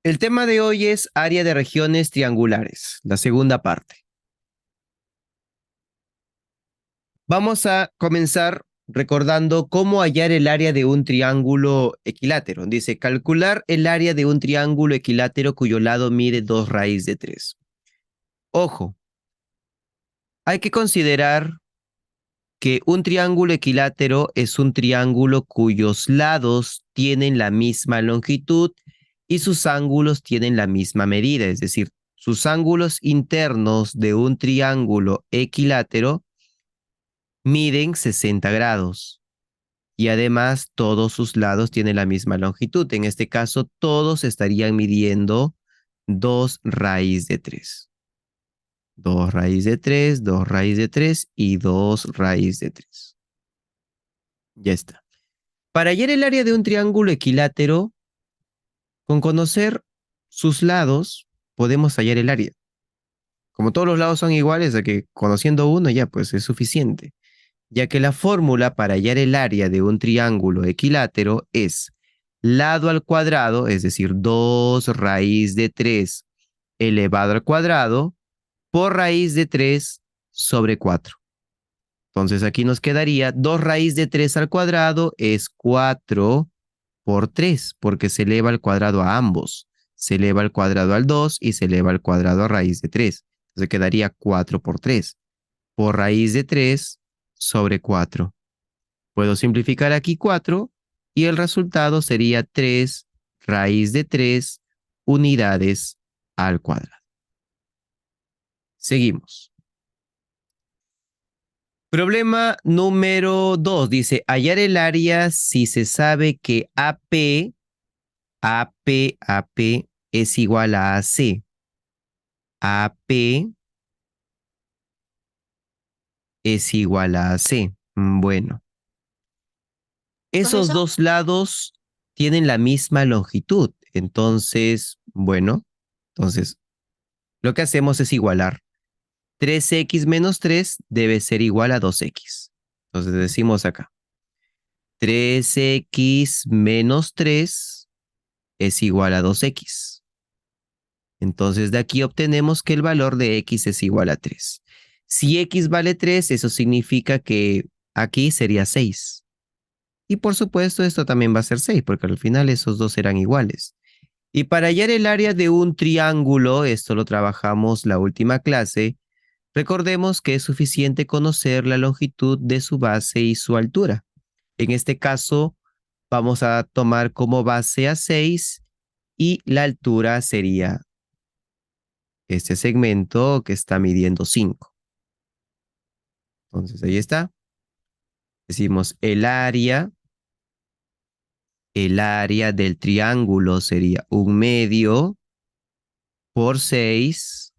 El tema de hoy es área de regiones triangulares, la segunda parte. Vamos a comenzar recordando cómo hallar el área de un triángulo equilátero. Dice, calcular el área de un triángulo equilátero cuyo lado mide 2 raíz de 3. Ojo, hay que considerar que un triángulo equilátero es un triángulo cuyos lados tienen la misma longitud y sus ángulos tienen la misma medida, es decir, sus ángulos internos de un triángulo equilátero miden 60 grados y además todos sus lados tienen la misma longitud. En este caso, todos estarían midiendo 2 raíz de 3. 2 raíz de 3, 2 raíz de 3 y 2 raíz de 3. Ya está. Para hallar el área de un triángulo equilátero, con conocer sus lados, podemos hallar el área. Como todos los lados son iguales, a que conociendo uno ya pues es suficiente, ya que la fórmula para hallar el área de un triángulo equilátero es lado al cuadrado, es decir, 2 raíz de 3 elevado al cuadrado por raíz de 3 sobre 4. Entonces aquí nos quedaría 2 raíz de 3 al cuadrado es 4 por 3, porque se eleva al cuadrado a ambos. Se eleva al cuadrado al 2 y se eleva al cuadrado a raíz de 3. Entonces quedaría 4 por 3. Por raíz de 3 sobre 4. Puedo simplificar aquí 4 y el resultado sería 3 raíz de 3 unidades al cuadrado. Seguimos. Problema número 2 dice hallar el área si se sabe que AP es igual a AC. AP es igual a AC. Bueno, esos Profesor, dos lados tienen la misma longitud. Entonces, bueno, entonces lo que hacemos es igualar. 3x menos 3 debe ser igual a 2x. Entonces decimos acá, 3x menos 3 es igual a 2x. Entonces de aquí obtenemos que el valor de x es igual a 3. Si x vale 3, eso significa que aquí sería 6. Y por supuesto esto también va a ser 6, porque al final esos dos serán iguales. Y para hallar el área de un triángulo, esto lo trabajamos la última clase, recordemos que es suficiente conocer la longitud de su base y su altura. En este caso, vamos a tomar como base a 6 y la altura sería este segmento que está midiendo 5. Entonces ahí está. Decimos el área del triángulo sería 1/2 por 6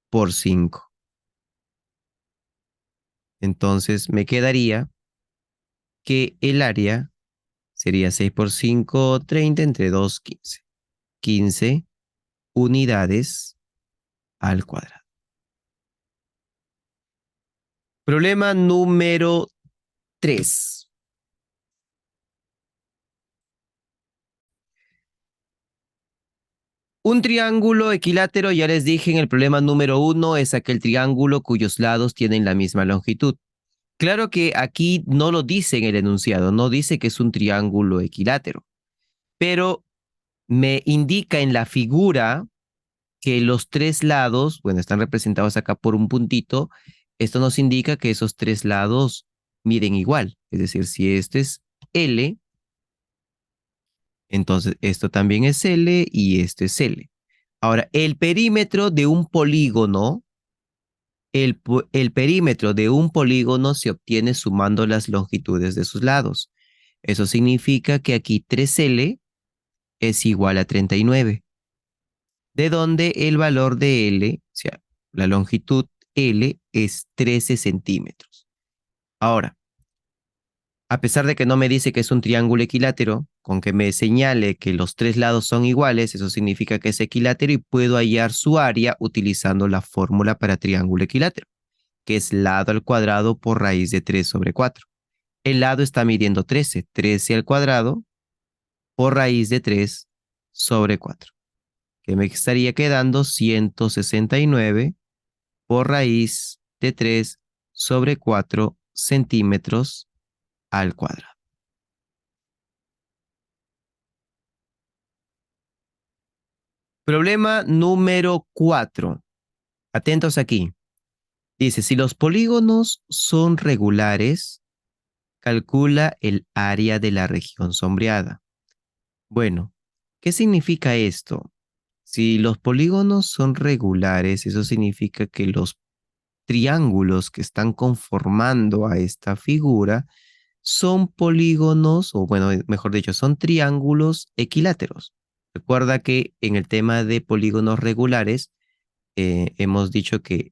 por 5. Entonces me quedaría que el área sería 6 por 5, 30 entre 2, 15. 15 unidades al cuadrado. Problema número 3. Un triángulo equilátero, ya les dije en el problema número 1, es aquel triángulo cuyos lados tienen la misma longitud. Claro que aquí no lo dice en el enunciado, no dice que es un triángulo equilátero, pero me indica en la figura que los tres lados, bueno, están representados acá por un puntito. Esto nos indica que esos tres lados miden igual. Es decir, si este es L, entonces esto también es L y esto es L. Ahora, el perímetro de un polígono, el perímetro de un polígono se obtiene sumando las longitudes de sus lados. Eso significa que aquí 3L es igual a 39, de donde el valor de L, o sea, la longitud L es 13 centímetros. Ahora, a pesar de que no me dice que es un triángulo equilátero, con que me señale que los tres lados son iguales, eso significa que es equilátero y puedo hallar su área utilizando la fórmula para triángulo equilátero, que es lado al cuadrado por raíz de 3 sobre 4. El lado está midiendo 13, 13 al cuadrado por raíz de 3 sobre 4. que me estaría quedando 169 por raíz de 3 sobre 4 centímetros al cuadrado. Problema número 4. Atentos aquí. Dice, si los polígonos son regulares, calcula el área de la región sombreada. Bueno, ¿qué significa esto? Si los polígonos son regulares, eso significa que los triángulos que están conformando a esta figura son polígonos, o bueno, mejor dicho, son triángulos equiláteros. Recuerda que en el tema de polígonos regulares, hemos dicho que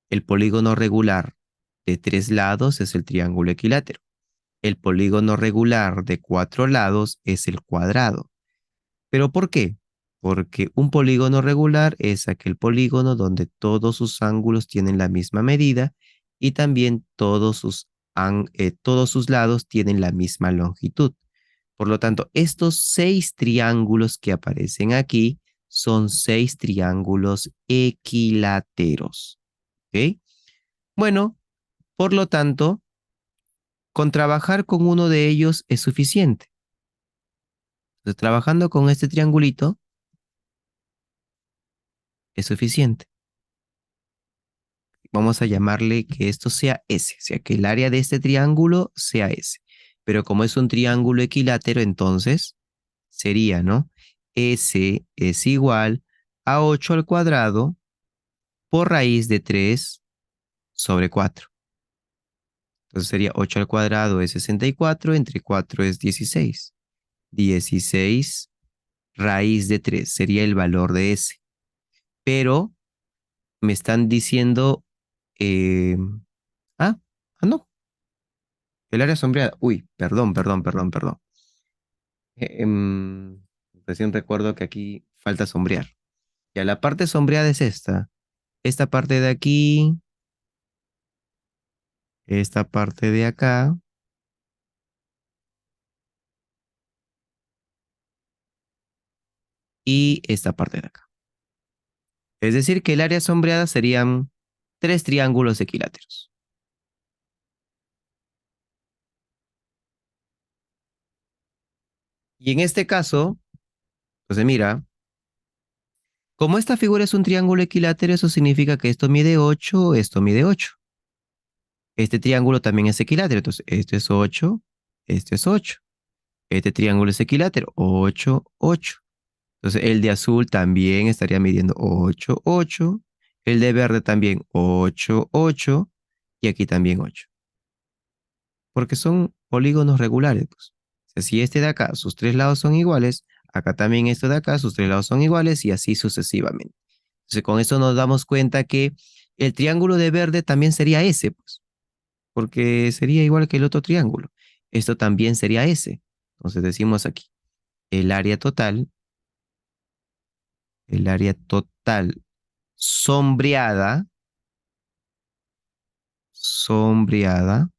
el polígono regular de 3 lados es el triángulo equilátero. El polígono regular de 4 lados es el cuadrado. ¿Pero por qué? Porque un polígono regular es aquel polígono donde todos sus ángulos tienen la misma medida y también todos sus lados tienen la misma longitud. Por lo tanto, estos 6 triángulos que aparecen aquí son 6 triángulos equiláteros. ¿Ok? Bueno, por lo tanto, con trabajar con uno de ellos es suficiente. Entonces, trabajando con este triangulito es suficiente. Vamos a llamarle que esto sea S, o sea, que el área de este triángulo sea S. Pero como es un triángulo equilátero, entonces sería, ¿no? S es igual a 8 al cuadrado por raíz de 3 sobre 4. Entonces sería 8 al cuadrado es 64, entre 4 es 16. 16 raíz de 3 sería el valor de S. Pero me están diciendo, eh, ah, no, el área sombreada. Uy, perdón. Eh, em, Recién recuerdo que aquí falta sombrear. Ya la parte sombreada es esta. Esta parte de aquí, esta parte de acá y esta parte de acá. Es decir, que el área sombreada serían 3 triángulos equiláteros. Y en este caso, entonces mira, como esta figura es un triángulo equilátero, eso significa que esto mide 8, esto mide 8. Este triángulo también es equilátero, entonces esto es 8, esto es 8. Este triángulo es equilátero, 8, 8. Entonces el de azul también estaría midiendo 8, 8. El de verde también 8, 8. Y aquí también 8. Porque son polígonos regulares, pues. O sea, si este de acá, sus 3 lados son iguales, acá también esto de acá, sus 3 lados son iguales y así sucesivamente. Entonces con eso nos damos cuenta que el triángulo de verde también sería ese, pues, porque sería igual que el otro triángulo. Esto también sería ese. Entonces decimos aquí, el área total, el área total sombreada, sombreada,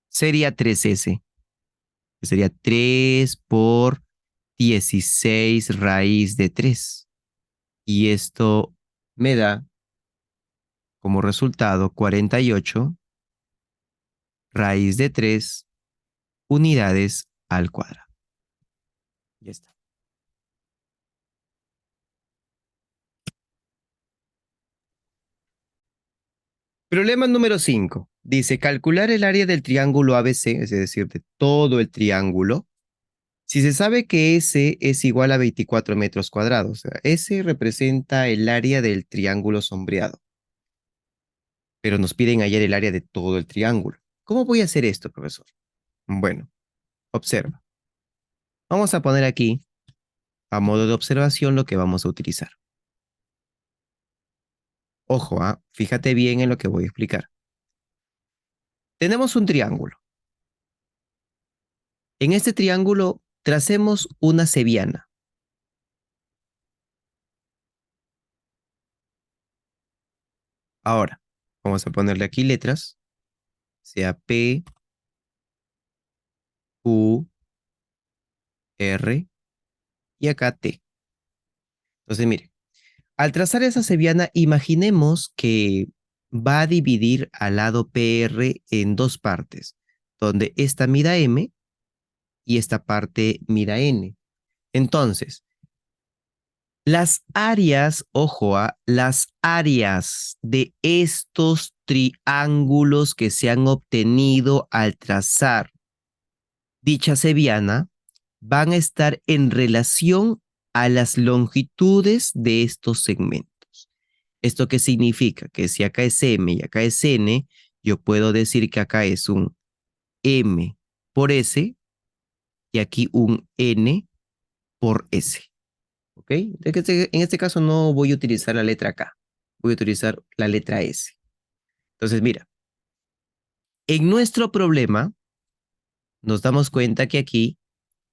sería 3S, que sería 3 por 16 raíz de 3. Y esto me da como resultado 48 raíz de 3 unidades al cuadrado. Ya está. Problema número 5. Dice, calcular el área del triángulo ABC, es decir, de todo el triángulo. Si se sabe que S es igual a 24 metros cuadrados, o sea, S representa el área del triángulo sombreado, pero nos piden hallar el área de todo el triángulo. ¿Cómo voy a hacer esto, profesor? Bueno, observa. Vamos a poner aquí, a modo de observación, lo que vamos a utilizar. Ojo, fíjate bien en lo que voy a explicar. Tenemos un triángulo. En este triángulo tracemos una cebiana. Ahora, vamos a ponerle aquí letras, sea P, Q, R, y acá T. Entonces, mire, al trazar esa sevillana, imaginemos que va a dividir al lado PR en dos partes, donde esta mida M y esta parte mida N. Entonces, las áreas, ojo, las áreas de estos triángulos que se han obtenido al trazar dicha sevillana van a estar en relación a las longitudes de estos segmentos. ¿Esto qué significa? Que si acá es M y acá es N, yo puedo decir que acá es un M por S y aquí un N por S. ¿Ok? En este caso no voy a utilizar la letra K, voy a utilizar la letra S. Entonces, mira, en nuestro problema nos damos cuenta que aquí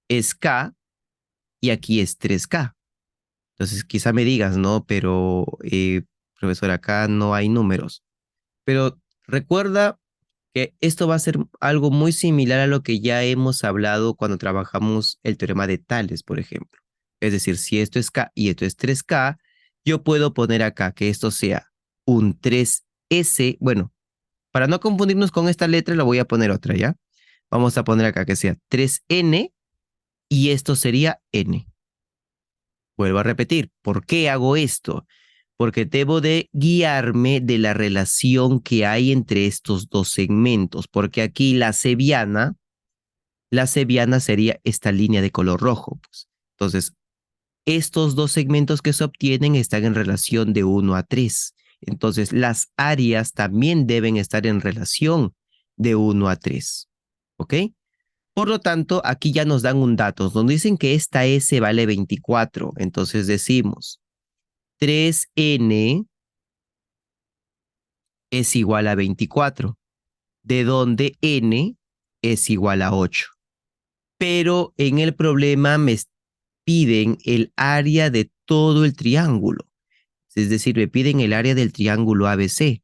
es K y aquí es 3K. Entonces, quizá me digas, no, pero profesor, acá no hay números. Pero recuerda que esto va a ser algo muy similar a lo que ya hemos hablado cuando trabajamos el teorema de Tales, por ejemplo. Es decir, si esto es K y esto es 3K, yo puedo poner acá que esto sea un 3S. Bueno, para no confundirnos con esta letra, la voy a poner otra, ¿ya? Vamos a poner acá que sea 3N y esto sería N. Vuelvo a repetir, ¿por qué hago esto? Porque debo de guiarme de la relación que hay entre estos dos segmentos, porque aquí la seviana sería esta línea de color rojo, pues. Entonces, estos dos segmentos que se obtienen están en relación de 1 a 3. Entonces, las áreas también deben estar en relación de 1 a 3. ¿Ok? Por lo tanto, aquí ya nos dan un dato. Nos dicen que esta S vale 24. Entonces decimos 3N es igual a 24, de donde N es igual a 8. Pero en el problema me piden el área de todo el triángulo. Es decir, me piden el área del triángulo ABC.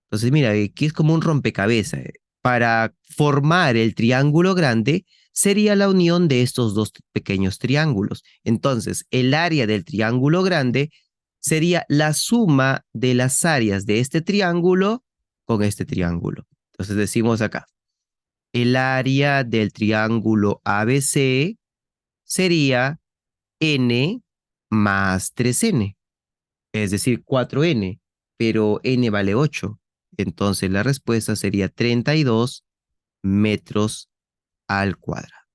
Entonces, mira, aquí es como un rompecabezas. Para formar el triángulo grande sería la unión de estos dos pequeños triángulos. Entonces, el área del triángulo grande sería la suma de las áreas de este triángulo con este triángulo. Entonces decimos acá, el área del triángulo ABC sería n más 3n, es decir, 4n, pero n vale 8. Entonces la respuesta sería 32 metros al cuadrado.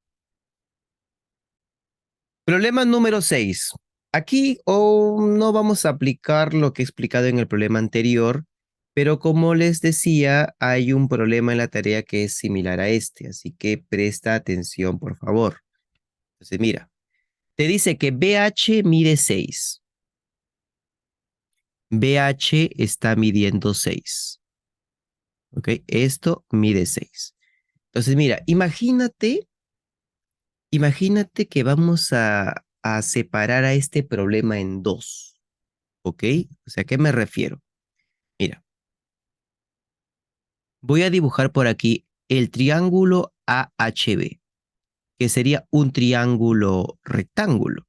Problema número 6. Aquí no vamos a aplicar lo que he explicado en el problema anterior, pero como les decía, hay un problema en la tarea que es similar a este, así que presta atención, por favor. Entonces, mira, te dice que BH mide 6. BH está midiendo 6. ¿Ok? Esto mide 6. Entonces, mira, imagínate que vamos a separar a este problema en dos. ¿Ok? O sea, ¿a qué me refiero? Mira, voy a dibujar por aquí el triángulo AHB, que sería un triángulo rectángulo.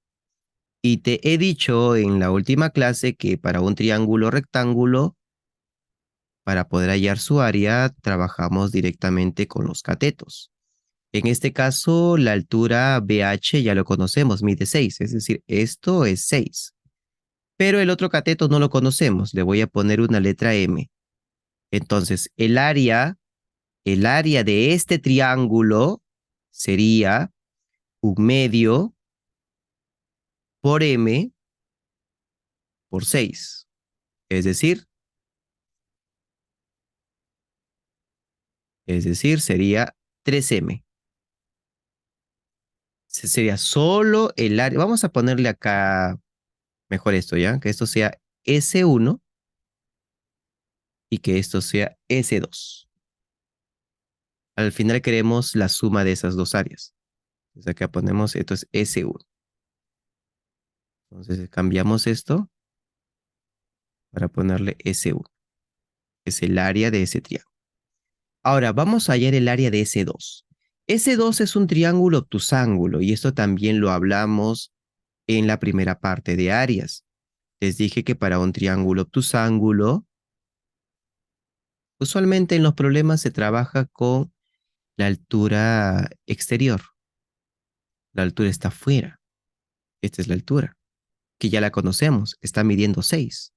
Y te he dicho en la última clase que para un triángulo rectángulo, para poder hallar su área, trabajamos directamente con los catetos. En este caso, la altura BH ya lo conocemos, mide 6, es decir, esto es 6. Pero el otro cateto no lo conocemos, le voy a poner una letra M. Entonces, el área de este triángulo sería un medio por M por 6. Es decir, sería 3M. Sería solo el área. Vamos a ponerle acá mejor esto, ¿ya? Que esto sea S1 y que esto sea S2. Al final queremos la suma de esas dos áreas. Entonces acá ponemos, esto es S1. Entonces cambiamos esto para ponerle S1. Es el área de ese triángulo. Ahora vamos a hallar el área de S2. S2 es un triángulo obtusángulo y esto también lo hablamos en la primera parte de áreas. Les dije que para un triángulo obtusángulo, usualmente en los problemas se trabaja con la altura exterior. La altura está afuera. Esta es la altura, que ya la conocemos. Está midiendo 6.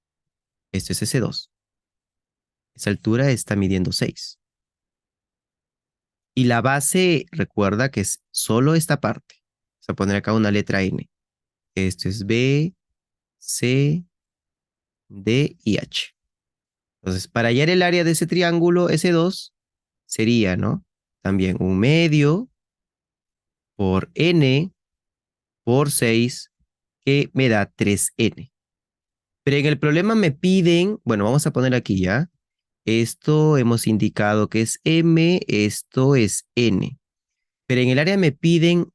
Esto es S2. Esa altura está midiendo 6. Y la base, recuerda que es solo esta parte. Vamos a poner acá una letra N. Esto es B, C, D y H. Entonces, para hallar el área de ese triángulo S2, sería, ¿no? También un medio por N por 6, que me da 3N. Pero en el problema me piden, bueno, vamos a poner aquí ya. Esto hemos indicado que es M, esto es N. Pero en el área me piden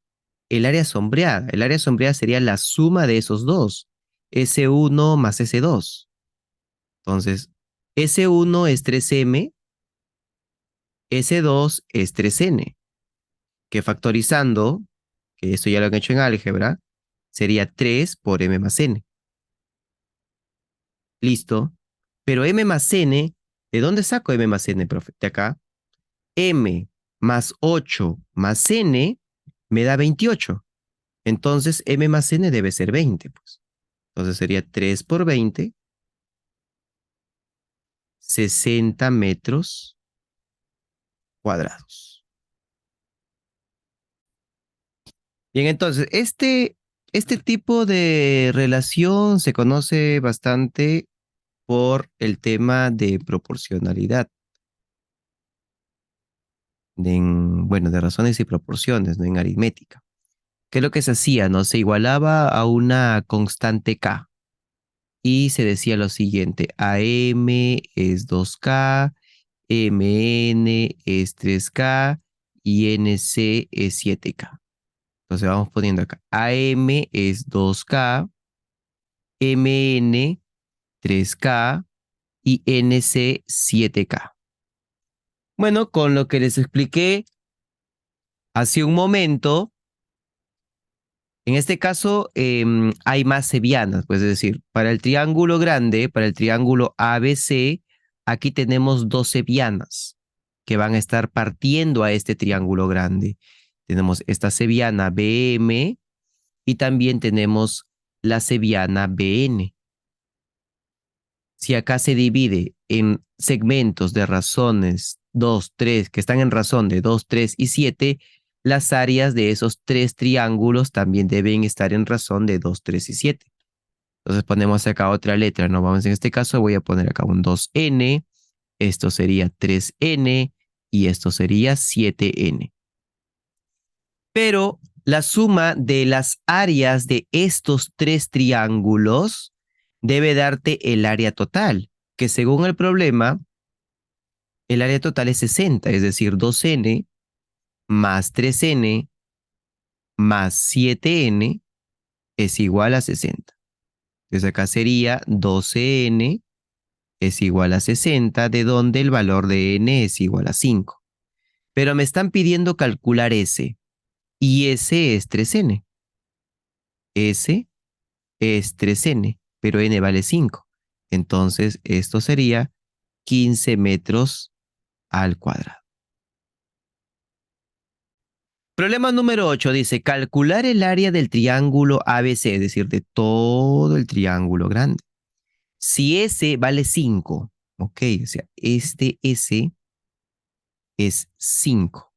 el área sombreada. El área sombreada sería la suma de esos dos. S1 más S2. Entonces, S1 es 3M, S2 es 3N. Que factorizando, que esto ya lo han hecho en álgebra, sería 3 por M más N. Listo. Pero M más N, ¿de dónde saco M más N, profe? De acá. M más 8 más N me da 28. Entonces M más N debe ser 20, pues. Entonces sería 3 por 20, 60 metros cuadrados. Bien, entonces, este tipo de relación se conoce bastante por el tema de proporcionalidad. Bueno, de razones y proporciones, ¿no? En aritmética. ¿Qué es lo que se hacía? ¿No? Se igualaba a una constante K y se decía lo siguiente: AM es 2K, MN es 3K y NC es 7K. Entonces vamos poniendo acá. AM es 2K, MN 3K y NC 7K. Bueno, con lo que les expliqué hace un momento, en este caso hay más sevianas, pues es decir, para el triángulo grande, para el triángulo ABC, aquí tenemos dos sevianas que van a estar partiendo a este triángulo grande. Tenemos esta seviana BM y también tenemos la seviana BN. Si acá se divide en segmentos de razones 2, 3, que están en razón de 2, 3 y 7, las áreas de esos tres triángulos también deben estar en razón de 2, 3 y 7. Entonces ponemos acá otra letra, ¿no? Vamos, en este caso voy a poner acá un 2N, esto sería 3N y esto sería 7N. Pero la suma de las áreas de estos tres triángulos debe darte el área total, que según el problema, el área total es 60, es decir, 2N más 3N más 7N es igual a 60. Entonces acá sería 12N es igual a 60, de donde el valor de N es igual a 5. Pero me están pidiendo calcular S, y S es 3N. S es 3N, pero N vale 5. Entonces esto sería 15 metros al cuadrado. Problema número 8 dice, calcular el área del triángulo ABC, es decir, de todo el triángulo grande. Si S vale 5, ok, o sea, este S es 5.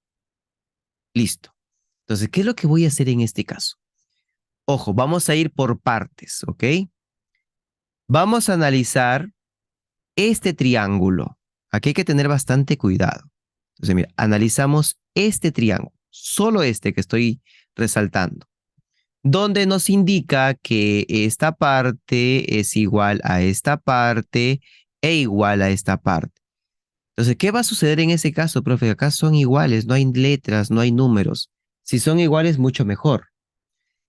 Listo. Entonces, ¿qué es lo que voy a hacer en este caso? Ojo, vamos a ir por partes, ¿ok? Vamos a analizar este triángulo. Aquí hay que tener bastante cuidado. Entonces, mira, analizamos este triángulo, solo este que estoy resaltando, donde nos indica que esta parte es igual a esta parte e igual a esta parte. Entonces, ¿qué va a suceder en ese caso, profe? Acá son iguales, no hay letras, no hay números. Si son iguales, mucho mejor.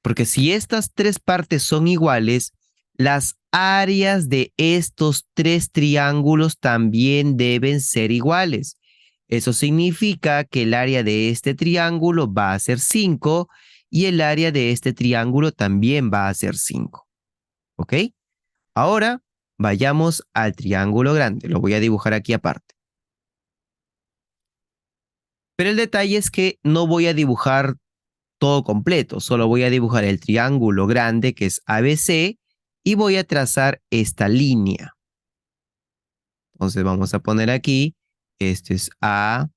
Porque si estas tres partes son iguales, las áreas de estos tres triángulos también deben ser iguales. Eso significa que el área de este triángulo va a ser 5 y el área de este triángulo también va a ser 5. ¿Ok? Ahora vayamos al triángulo grande. Lo voy a dibujar aquí aparte. Pero el detalle es que no voy a dibujar todo completo, solo voy a dibujar el triángulo grande que es ABC y voy a trazar esta línea. Entonces vamos a poner aquí, esto es A,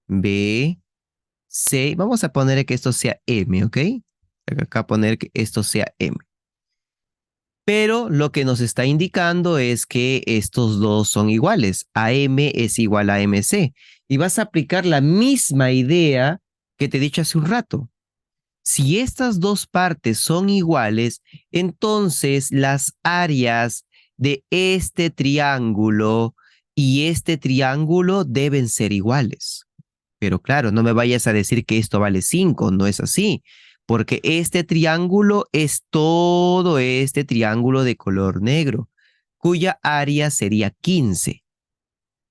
B, C. Vamos a poner que esto sea M, ¿ok? Acá poner que esto sea M. Pero lo que nos está indicando es que estos dos son iguales. AM es igual a MC. Y vas a aplicar la misma idea que te he dicho hace un rato. Si estas dos partes son iguales, entonces las áreas de este triángulo y este triángulo deben ser iguales. Pero claro, no me vayas a decir que esto vale 5, no es así, porque este triángulo es todo este triángulo de color negro, cuya área sería 15.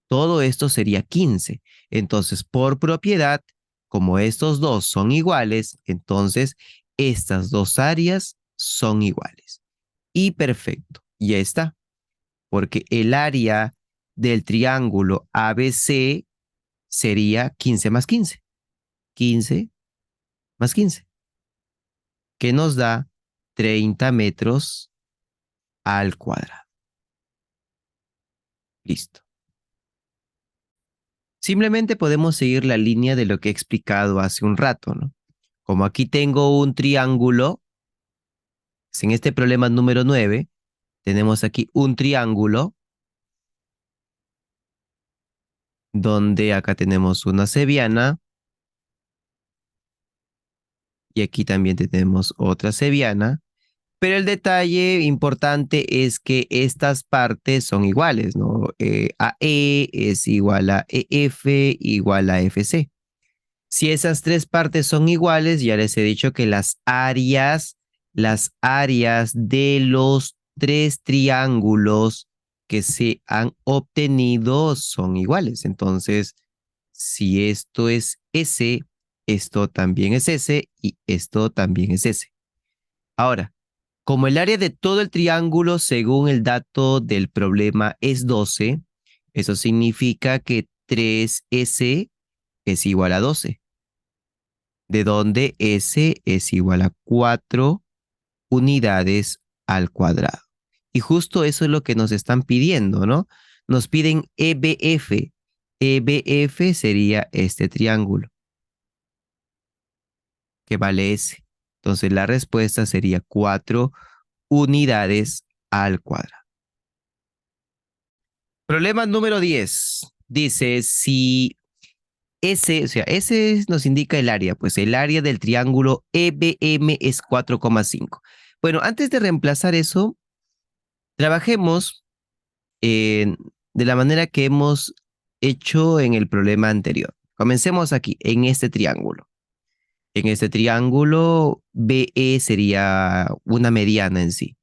Todo esto sería 15. Entonces, por propiedad, como estos dos son iguales, entonces estas dos áreas son iguales. Y perfecto, ya está, porque el área del triángulo ABC sería 15 más 15. 15 más 15, que nos da 30 metros al cuadrado. Listo. Simplemente podemos seguir la línea de lo que he explicado hace un rato, ¿no? Como aquí tengo un triángulo, en este problema número 9, tenemos aquí un triángulo donde acá tenemos una cebiana y aquí también tenemos otra cebiana. Pero el detalle importante es que estas partes son iguales, ¿no? AE es igual a EF igual a FC. Si esas tres partes son iguales, ya les he dicho que las áreas de los tres triángulos que se han obtenido son iguales. Entonces, si esto es S, esto también es S y esto también es S. Ahora, como el área de todo el triángulo, según el dato del problema, es 12, eso significa que 3S es igual a 12, de donde S es igual a 4 unidades al cuadrado. Y justo eso es lo que nos están pidiendo, ¿no? Nos piden EBF. EBF sería este triángulo, que vale S. Entonces la respuesta sería 4 unidades al cuadrado. Problema número 10. Dice, si S, o sea, S nos indica el área, pues el área del triángulo EBM es 4,5. Bueno, antes de reemplazar eso, trabajemos de la manera que hemos hecho en el problema anterior. Comencemos aquí, en este triángulo. En este triángulo, BE sería una mediana en sí,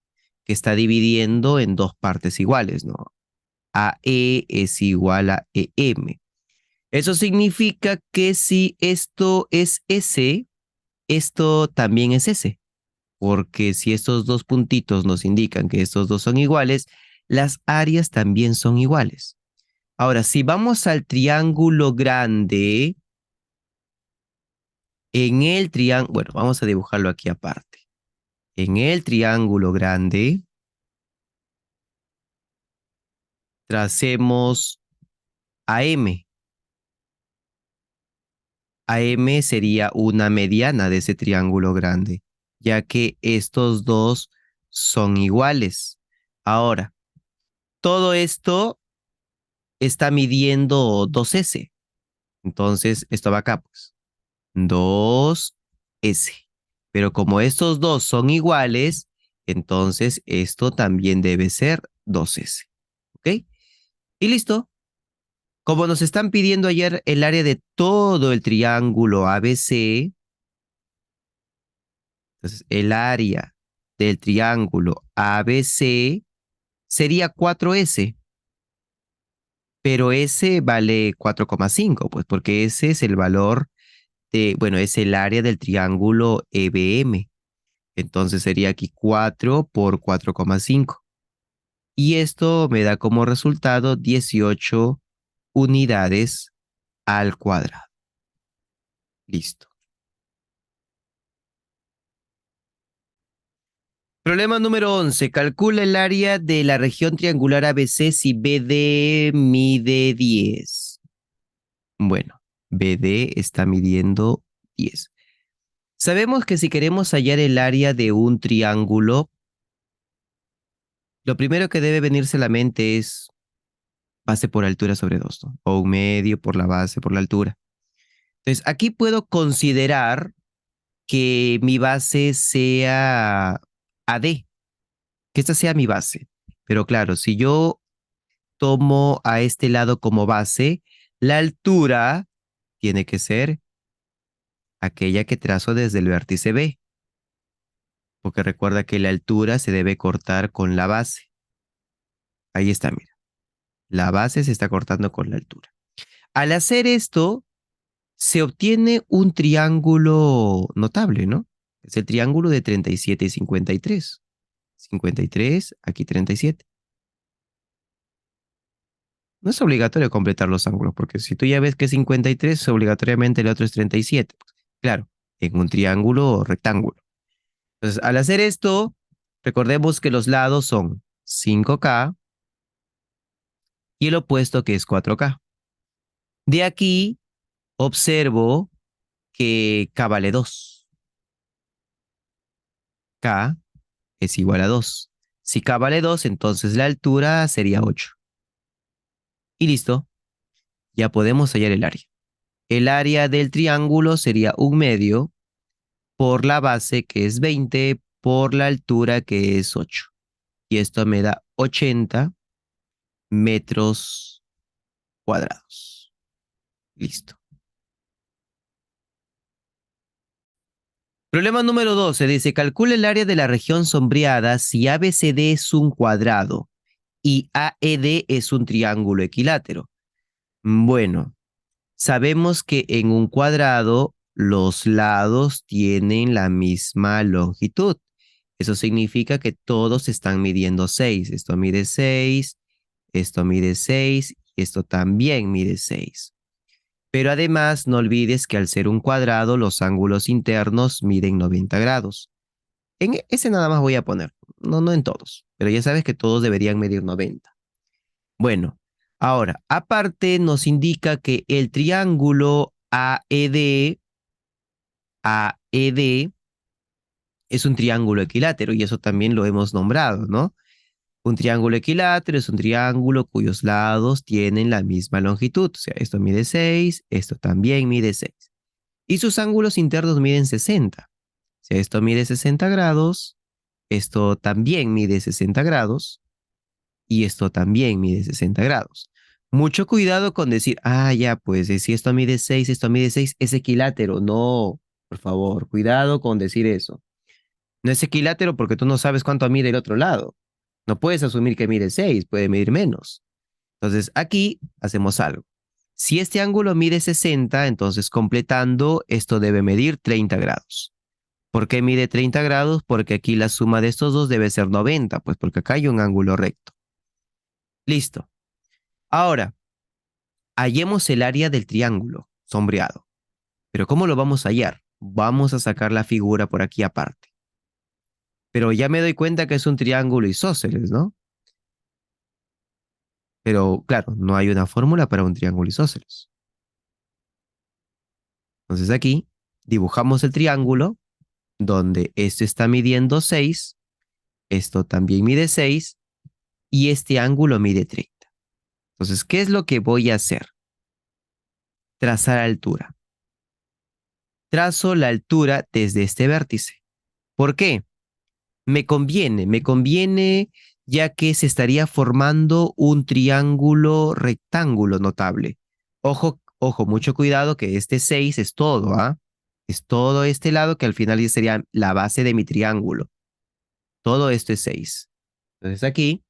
que está dividiendo en dos partes iguales, ¿no? AE es igual a EM. Eso significa que si esto es S, esto también es S, porque si estos dos puntitos nos indican que estos dos son iguales, las áreas también son iguales. Ahora, si vamos al triángulo grande, en el triángulo, bueno, vamos a dibujarlo aquí aparte. En el triángulo grande, tracemos AM. AM sería una mediana de ese triángulo grande, ya que estos dos son iguales. Ahora, todo esto está midiendo 2S. Entonces, esto va acá, pues. 2S. Pero como estos dos son iguales, entonces esto también debe ser 2S. ¿Ok? Y listo. Como nos están pidiendo ayer el área de todo el triángulo ABC, entonces el área del triángulo ABC sería 4S. pero ese vale 4,5, pues porque ese es el valor bueno, es el área del triángulo EBM. Entonces sería aquí 4 por 4,5. Y esto me da como resultado 18 unidades al cuadrado. Listo. Problema número 11. Calcula el área de la región triangular ABC si BD mide 10. Bueno, BD está midiendo 10. Sabemos que si queremos hallar el área de un triángulo, lo primero que debe venirse a la mente es base por altura sobre 2, ¿no? O un medio por la base por la altura. Entonces, aquí puedo considerar que mi base sea AD, que esta sea mi base. Pero claro, si yo tomo a este lado como base, la altura tiene que ser aquella que trazo desde el vértice B, porque recuerda que la altura se debe cortar con la base. Ahí está, mira. La base se está cortando con la altura. Al hacer esto, se obtiene un triángulo notable, ¿no? Es el triángulo de 37 y 53. 53, aquí 37. No es obligatorio completar los ángulos, porque si tú ya ves que es 53, obligatoriamente el otro es 37. Claro, en un triángulo rectángulo. Entonces, al hacer esto, recordemos que los lados son 5K y el opuesto que es 4K. De aquí, observo que K vale 2. K es igual a 2. Si K vale 2, entonces la altura sería 8. Y listo, ya podemos hallar el área. El área del triángulo sería un medio por la base que es 20 por la altura que es 8. Y esto me da 80 metros cuadrados. Listo. Problema número 12 dice, calcula el área de la región sombreada si ABCD es un cuadrado y AED es un triángulo equilátero. Bueno, sabemos que en un cuadrado los lados tienen la misma longitud. Eso significa que todos están midiendo 6. Esto mide 6, esto mide 6 y esto también mide 6. Pero además no olvides que al ser un cuadrado los ángulos internos miden 90 grados. En ese nada más voy a poner, no en todos, pero ya sabes que todos deberían medir 90. Bueno, ahora, aparte nos indica que el triángulo AED es un triángulo equilátero y eso también lo hemos nombrado, ¿no? Un triángulo equilátero es un triángulo cuyos lados tienen la misma longitud. O sea, esto mide 6, esto también mide 6. Y sus ángulos internos miden 60. O sea, esto mide 60 grados, esto también mide 60 grados y esto también mide 60 grados. Mucho cuidado con decir, ya, pues si esto mide 6, esto mide 6, es equilátero. No, por favor, cuidado con decir eso. No es equilátero porque tú no sabes cuánto mide el otro lado. No puedes asumir que mide 6, puede medir menos. Entonces aquí hacemos algo. Si este ángulo mide 60, entonces completando, esto debe medir 30 grados. ¿Por qué mide 30 grados? Porque aquí la suma de estos dos debe ser 90, pues porque acá hay un ángulo recto. Listo. Ahora, hallemos el área del triángulo sombreado. Pero ¿cómo lo vamos a hallar? Vamos a sacar la figura por aquí aparte. Pero ya me doy cuenta que es un triángulo isósceles, ¿no? Pero claro, no hay una fórmula para un triángulo isósceles. Entonces aquí dibujamos el triángulo donde esto está midiendo 6, esto también mide 6 y este ángulo mide 30. Entonces, ¿qué es lo que voy a hacer? Trazar altura. Trazo la altura desde este vértice. ¿Por qué? Me conviene ya que se estaría formando un triángulo rectángulo notable. Ojo, ojo, mucho cuidado que este 6 es todo, ¿ah? Es todo este lado que al final ya sería la base de mi triángulo. Todo esto es 6. Entonces aquí,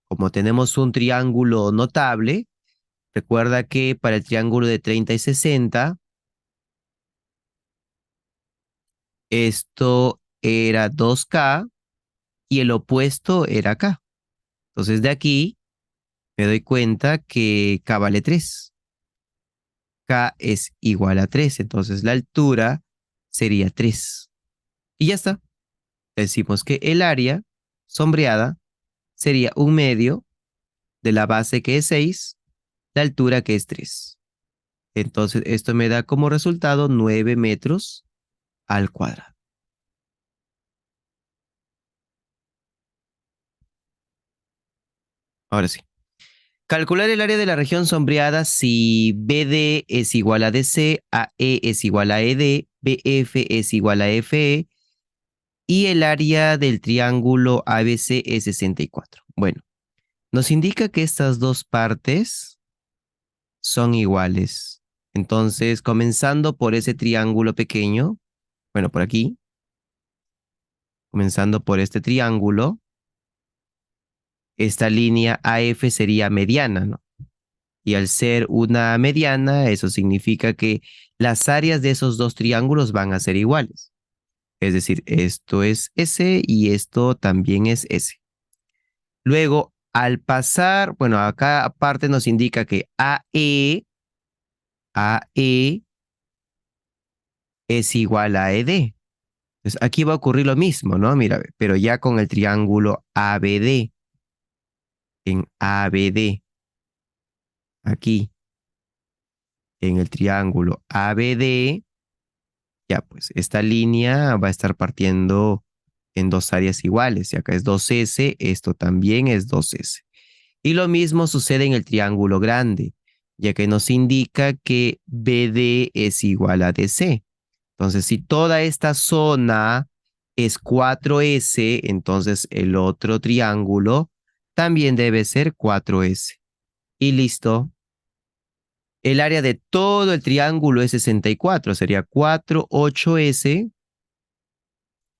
como tenemos un triángulo notable, Recuerda que para el triángulo de 30 y 60, esto era 2K y el opuesto era K. Entonces de aquí me doy cuenta que K vale 3. K es igual a 3, entonces la altura sería 3. Y ya está. Decimos que el área sombreada sería 1/2 de la base que es 6, la altura que es 3. Entonces esto me da como resultado 9 metros al cuadrado. Ahora sí. Calcular el área de la región sombreada si BD es igual a DC, AE es igual a ED, BF es igual a FE y el área del triángulo ABC es 64. Bueno, nos indica que estas dos partes son iguales. Entonces, comenzando por ese triángulo pequeño, bueno, por aquí, comenzando por este triángulo, esta línea AF sería mediana, ¿no? Y al ser una mediana, eso significa que las áreas de esos dos triángulos van a ser iguales. Es decir, esto es S y esto también es S. Luego, al pasar, bueno, acá aparte nos indica que AE es igual a ED. Entonces, aquí va a ocurrir lo mismo, ¿no? Mira, pero ya con el triángulo ABD. En ABD, aquí, en el triángulo ABD, ya pues esta línea va a estar partiendo en dos áreas iguales. Y acá es 2S, esto también es 2S. Y lo mismo sucede en el triángulo grande, ya que nos indica que BD es igual a DC. Entonces, si toda esta zona es 4S, entonces el otro triángulo también debe ser 4S. Y listo. El área de todo el triángulo es 64, sería 4, 8S.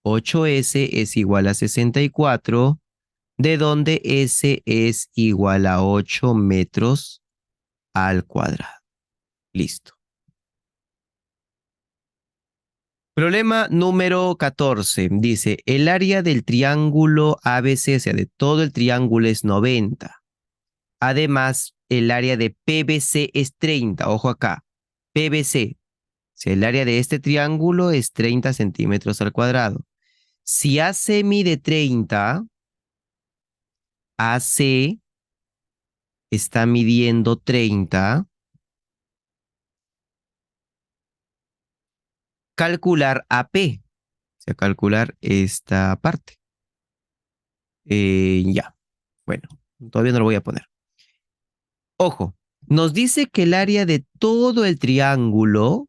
8S es igual a 64, de donde S es igual a 8 metros al cuadrado. Listo. Problema número 14. Dice, el área del triángulo ABC, o sea, de todo el triángulo es 90. Además, el área de PBC es 30. Ojo acá. PBC. O sea, el área de este triángulo es 30 centímetros al cuadrado. Si AC mide 30, AC está midiendo 30. Calcular AP. O sea, calcular esta parte. Ya. Bueno, todavía no lo voy a poner. Ojo, nos dice que el área de todo el triángulo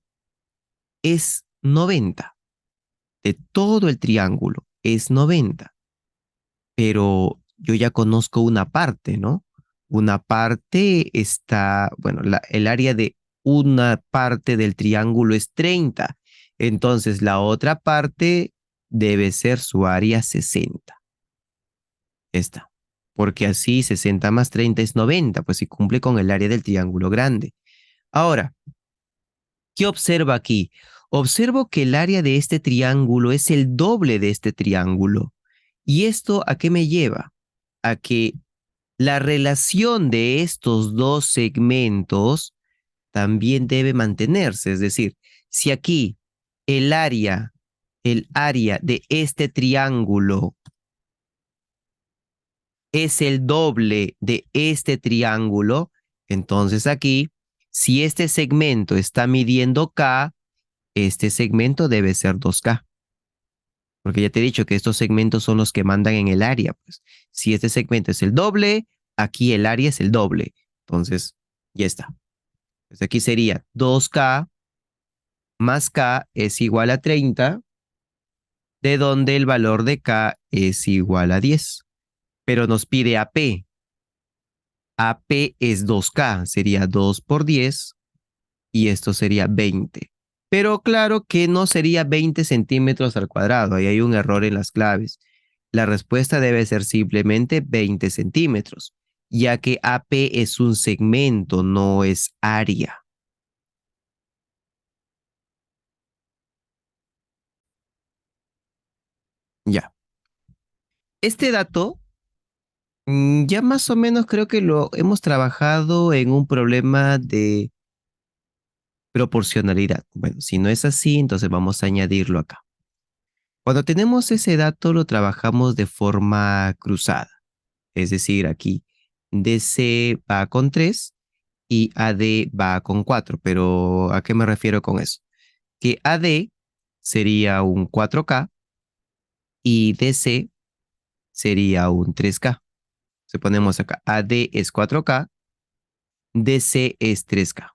es 90. De todo el triángulo es 90. Pero yo ya conozco una parte, ¿no? Una parte está, bueno, el área de una parte del triángulo es 30. Entonces la otra parte debe ser su área 60. Esta. Porque así 60 más 30 es 90, pues si cumple con el área del triángulo grande. Ahora, ¿qué observo aquí? Observo que el área de este triángulo es el doble de este triángulo. ¿Y esto a qué me lleva? A que la relación de estos dos segmentos también debe mantenerse. Es decir, si aquí el área, el área de este triángulo es el doble de este triángulo, entonces aquí, si este segmento está midiendo K, este segmento debe ser 2K. Porque ya te he dicho que estos segmentos son los que mandan en el área. Pues. Si este segmento es el doble, aquí el área es el doble. Entonces, ya está. Pues aquí sería 2K más K es igual a 30, de donde el valor de K es igual a 10. Pero nos pide AP. AP es 2K, sería 2 por 10 y esto sería 20. Pero claro que no sería 20 centímetros al cuadrado, ahí hay un error en las claves. La respuesta debe ser simplemente 20 centímetros. ya que AP es un segmento, no es área. Ya. Este dato, ya más o menos creo que lo hemos trabajado en un problema de proporcionalidad. Bueno, si no es así, entonces vamos a añadirlo acá. Cuando tenemos ese dato, lo trabajamos de forma cruzada. Es decir, aquí DC va con 3 y AD va con 4. Pero ¿a qué me refiero con eso? Que AD sería un 4K y DC sería un 3K. Se ponemos acá, AD es 4K, DC es 3K.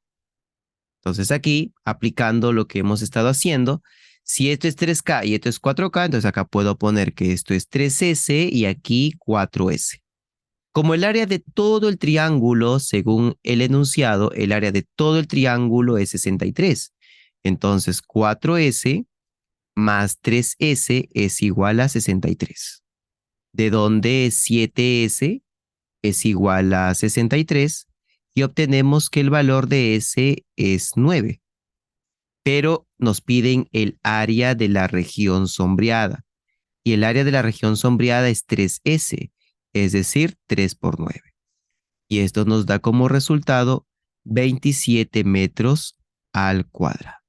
Entonces aquí, aplicando lo que hemos estado haciendo, si esto es 3K y esto es 4K, entonces acá puedo poner que esto es 3S y aquí 4S. Como el área de todo el triángulo, según el enunciado, el área de todo el triángulo es 63. Entonces 4S más 3S es igual a 63. De donde 7S es igual a 63 y obtenemos que el valor de S es 9. Pero nos piden el área de la región sombreada. Y el área de la región sombreada es 3S, es decir, 3 por 9. Y esto nos da como resultado 27 metros al cuadrado.